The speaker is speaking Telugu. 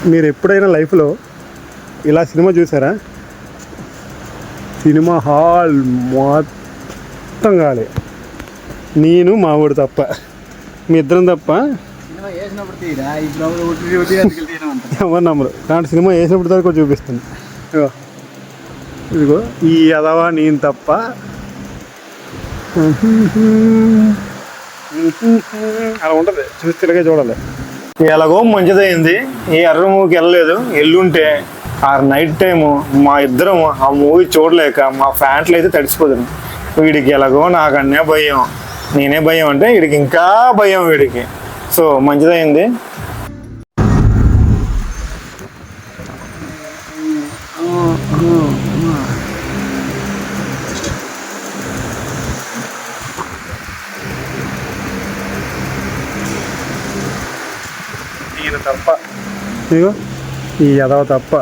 మీరు ఎప్పుడైనా లైఫ్లో ఇలా సినిమా చూసారా? సినిమా హాల్ మొత్తం కాలే, నేను మా ఊడు తప్ప, మీ ఇద్దరం తప్ప ఎవరు నమ్మరు. కాబట్టి సినిమా వేసినప్పుడు దాకా చూపిస్తుంది. ఇదిగో ఈ అదవా నేను తప్ప అలా ఉంటుంది. చూసి తిరిగే చూడాలి. ఎలాగో మంచిదైంది, ఏ ఎర్ర మూవీకి వెళ్ళలేదు. ఎల్లుంటే ఆ నైట్ టైము మా ఇద్దరం ఆ మూవీ చూడలేక మా ప్యాంట్లు అయితే తడిసిపోతుంది. వీడికి ఎలాగో నాకన్నే భయం, నేనే భయం అంటే వీడికి ఇంకా భయం వీడికి. సో మంచిదైంది. నేను తప్ప, ఇదిగో ఈ ఎదవ తప్ప